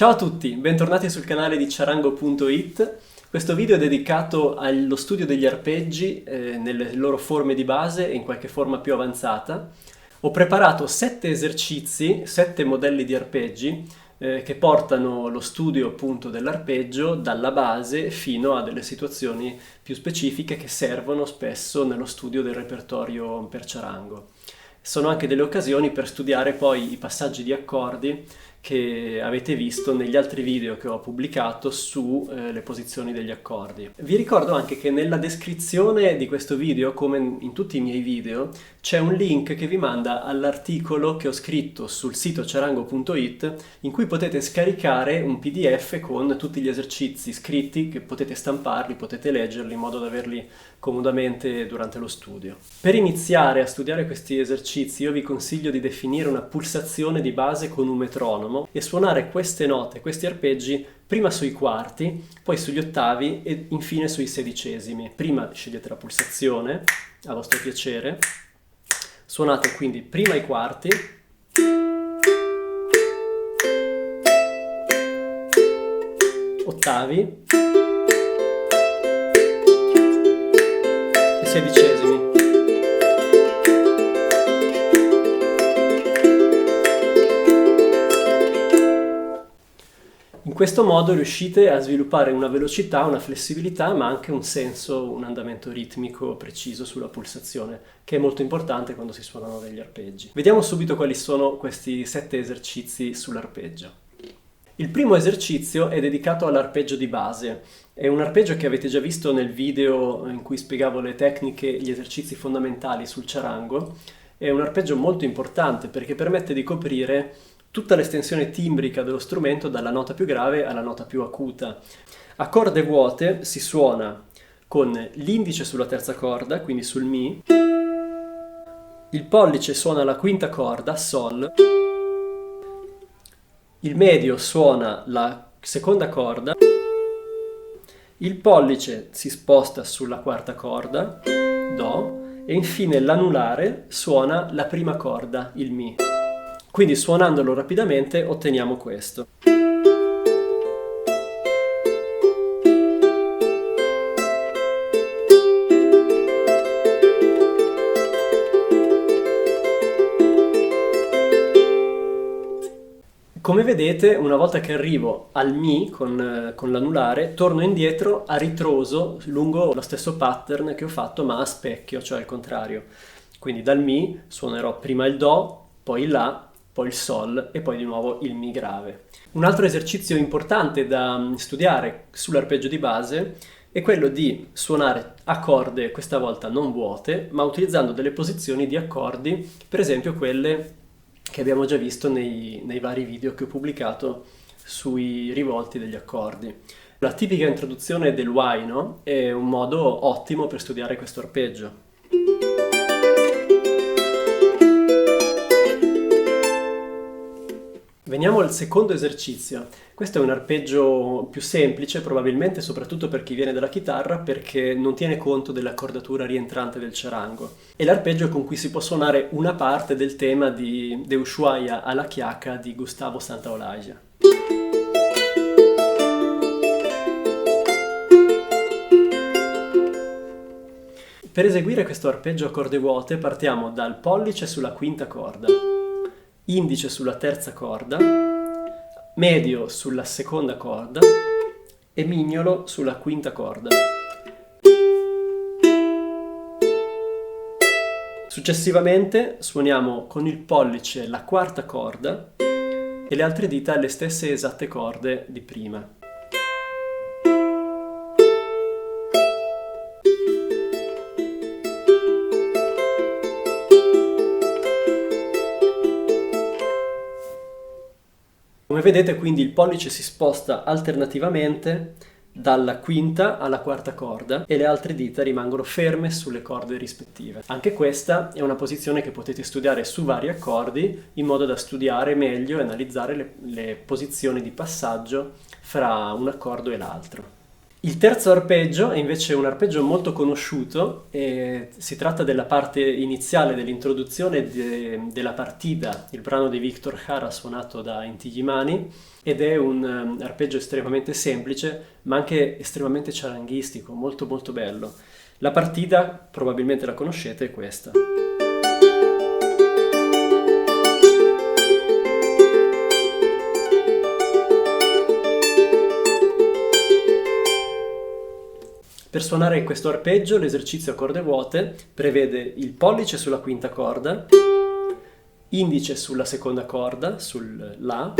Ciao a tutti, bentornati sul canale di Ciarango.it. Questo video è dedicato allo studio degli arpeggi nelle loro forme di base e in qualche forma più avanzata. Ho preparato 7 esercizi, 7 modelli di arpeggi che portano lo studio appunto dell'arpeggio dalla base fino a delle situazioni più specifiche che servono spesso nello studio del repertorio per ciarango. Sono anche delle occasioni per studiare poi i passaggi di accordi che avete visto negli altri video che ho pubblicato su le posizioni degli accordi. Vi ricordo anche che nella descrizione di questo video, come in tutti i miei video, c'è un link che vi manda all'articolo che ho scritto sul sito ciarango.it in cui potete scaricare un PDF con tutti gli esercizi scritti, che potete stamparli, potete leggerli in modo da averli comodamente durante lo studio. Per iniziare a studiare questi esercizi io vi consiglio di definire una pulsazione di base con un metronomo e suonare queste note, questi arpeggi, prima sui quarti, poi sugli ottavi e infine sui sedicesimi. Prima scegliete la pulsazione, a vostro piacere, suonate quindi prima i quarti, ottavi e sedicesimi. In questo modo riuscite a sviluppare una velocità, una flessibilità, ma anche un senso, un andamento ritmico preciso sulla pulsazione, che è molto importante quando si suonano degli arpeggi. Vediamo subito quali sono questi 7 esercizi sull'arpeggio. Il primo esercizio è dedicato all'arpeggio di base. È un arpeggio che avete già visto nel video in cui spiegavo le tecniche, gli esercizi fondamentali sul ciarango. È un arpeggio molto importante perché permette di coprire tutta l'estensione timbrica dello strumento dalla nota più grave alla nota più acuta. A corde vuote si suona con l'indice sulla terza corda, quindi sul Mi, il pollice suona la quinta corda, Sol, il medio suona la seconda corda, il pollice si sposta sulla quarta corda, Do, e infine l'anulare suona la prima corda, il Mi. Quindi suonandolo rapidamente otteniamo questo. Come vedete, una volta che arrivo al Mi con l'anulare, torno indietro a ritroso lungo lo stesso pattern che ho fatto ma a specchio, cioè al contrario. Quindi dal Mi suonerò prima il Do, poi il La, poi il Sol e poi di nuovo il Mi grave. Un altro esercizio importante da studiare sull'arpeggio di base è quello di suonare a corde, questa volta non vuote, ma utilizzando delle posizioni di accordi, per esempio quelle che abbiamo già visto nei vari video che ho pubblicato sui rivolti degli accordi. La tipica introduzione del whino è un modo ottimo per studiare questo arpeggio. Veniamo al secondo esercizio. Questo è un arpeggio più semplice, probabilmente soprattutto per chi viene dalla chitarra, perché non tiene conto dell'accordatura rientrante del ciarango. È l'arpeggio con cui si può suonare una parte del tema di De Ushuaia alla Chiaca di Gustavo Santaolalla. Per eseguire questo arpeggio a corde vuote partiamo dal pollice sulla quinta corda, indice sulla terza corda, medio sulla seconda corda e mignolo sulla quinta corda. Successivamente suoniamo con il pollice la quarta corda e le altre dita le stesse esatte corde di prima. Come vedete quindi il pollice si sposta alternativamente dalla quinta alla quarta corda e le altre dita rimangono ferme sulle corde rispettive. Anche questa è una posizione che potete studiare su vari accordi in modo da studiare meglio e analizzare le posizioni di passaggio fra un accordo e l'altro. Il terzo arpeggio è invece un arpeggio molto conosciuto e si tratta della parte iniziale dell'introduzione della partita, il brano di Victor Jara suonato da Inti Illimani, ed è un arpeggio estremamente semplice ma anche estremamente ciaranghistico, molto molto bello. La partita, probabilmente la conoscete, è questa. Per suonare questo arpeggio l'esercizio a corde vuote prevede il pollice sulla quinta corda, indice sulla seconda corda, sul La,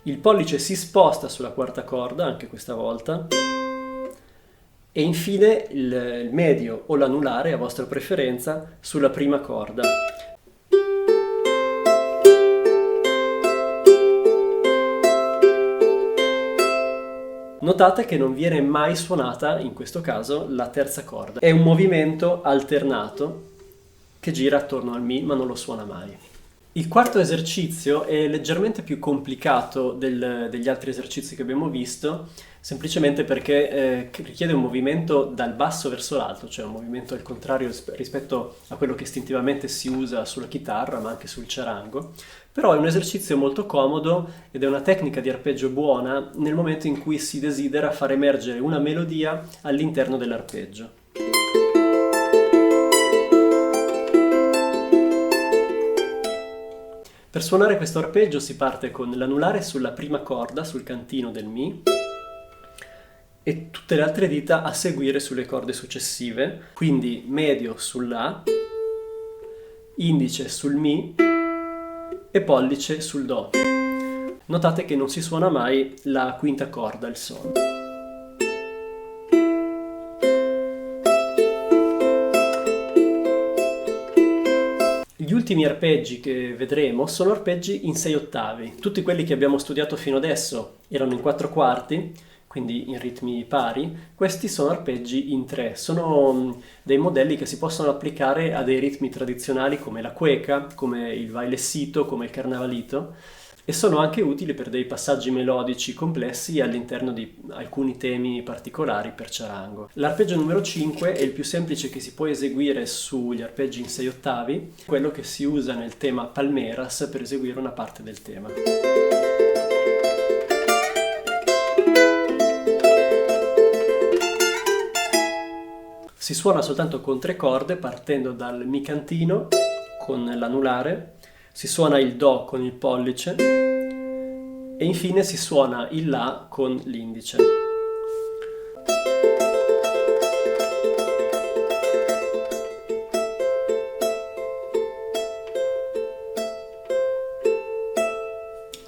il pollice si sposta sulla quarta corda, anche questa volta, e infine il medio o l'anulare, a vostra preferenza, sulla prima corda. Notate che non viene mai suonata, in questo caso, la terza corda. È un movimento alternato che gira attorno al Mi, ma non lo suona mai. Il quarto esercizio è leggermente più complicato degli altri esercizi che abbiamo visto, semplicemente perché richiede un movimento dal basso verso l'alto, cioè un movimento al contrario rispetto a quello che istintivamente si usa sulla chitarra, ma anche sul charango. Però è un esercizio molto comodo ed è una tecnica di arpeggio buona nel momento in cui si desidera far emergere una melodia all'interno dell'arpeggio. Per suonare questo arpeggio si parte con l'anulare sulla prima corda, sul cantino del Mi, e tutte le altre dita a seguire sulle corde successive, quindi medio sul La, indice sul Mi e pollice sul Do. Notate che non si suona mai la quinta corda, il Sol. Gli ultimi arpeggi che vedremo sono arpeggi in 6 ottavi. Tutti quelli che abbiamo studiato fino adesso erano in 4 quarti, quindi in ritmi pari. Questi sono arpeggi in 3. Sono dei modelli che si possono applicare a dei ritmi tradizionali come la cueca, come il bailesito, come il carnavalito, e sono anche utili per dei passaggi melodici complessi all'interno di alcuni temi particolari per charango. L'arpeggio numero 5 è il più semplice che si può eseguire sugli arpeggi in 6 ottavi, quello che si usa nel tema Palmeras per eseguire una parte del tema. Si suona soltanto con 3 corde, partendo dal Mi cantino con l'anulare, si suona il Do con il pollice e infine si suona il La con l'indice.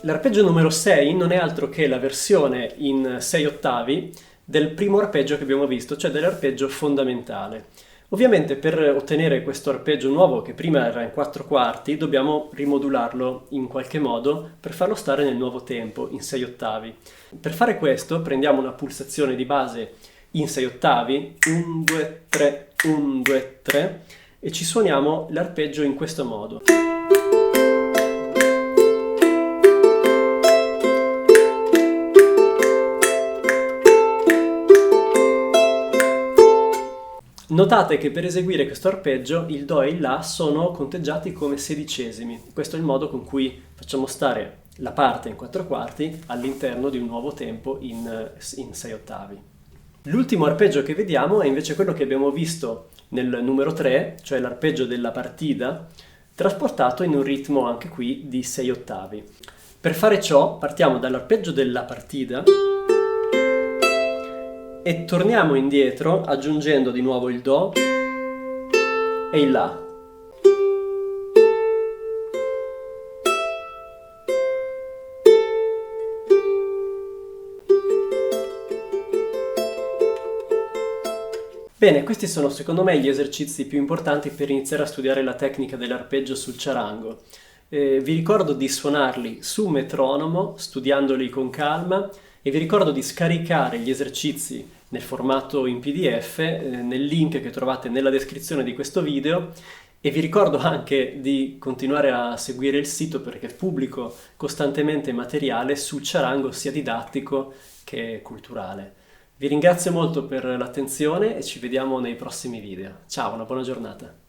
L'arpeggio numero 6 non è altro che la versione in 6 ottavi del primo arpeggio che abbiamo visto, cioè dell'arpeggio fondamentale. Ovviamente per ottenere questo arpeggio nuovo, che prima era in 4 quarti, dobbiamo rimodularlo in qualche modo per farlo stare nel nuovo tempo, in 6 ottavi. Per fare questo prendiamo una pulsazione di base in 6 ottavi, 1, 2, 3, 1, 2, 3, e ci suoniamo l'arpeggio in questo modo. Notate che per eseguire questo arpeggio il Do e il La sono conteggiati come sedicesimi. Questo è il modo con cui facciamo stare la parte in 4 quarti all'interno di un nuovo tempo in 6 ottavi. L'ultimo arpeggio che vediamo è invece quello che abbiamo visto nel numero 3, cioè l'arpeggio della partita, trasportato in un ritmo anche qui di 6 ottavi. Per fare ciò partiamo dall'arpeggio della partita e torniamo indietro aggiungendo di nuovo il Do e il La. Bene, questi sono secondo me gli esercizi più importanti per iniziare a studiare la tecnica dell'arpeggio sul charango. Vi ricordo di suonarli su metronomo, studiandoli con calma, e vi ricordo di scaricare gli esercizi nel formato in PDF nel link che trovate nella descrizione di questo video, e vi ricordo anche di continuare a seguire il sito perché pubblico costantemente materiale sul charango sia didattico che culturale. Vi ringrazio molto per l'attenzione e ci vediamo nei prossimi video. Ciao, una buona giornata.